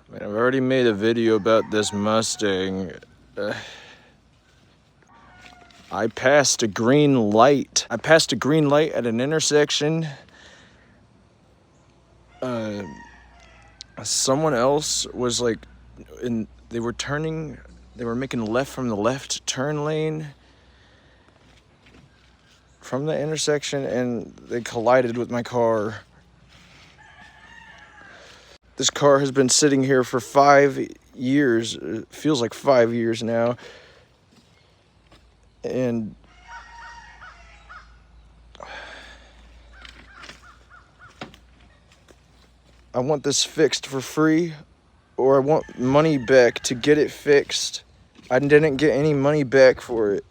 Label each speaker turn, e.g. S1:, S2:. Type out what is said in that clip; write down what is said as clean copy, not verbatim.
S1: Man, I've already made a video about this Mustang. I passed a green light. I passed a green light at an intersection. Someone else was like, they were making left from the left turn lane from the intersection, and they collided with my car. This car has been sitting here for 5 years. It feels like 5 years now. And I want this fixed for free, or I want money back to get it fixed. I didn't get any money back for it.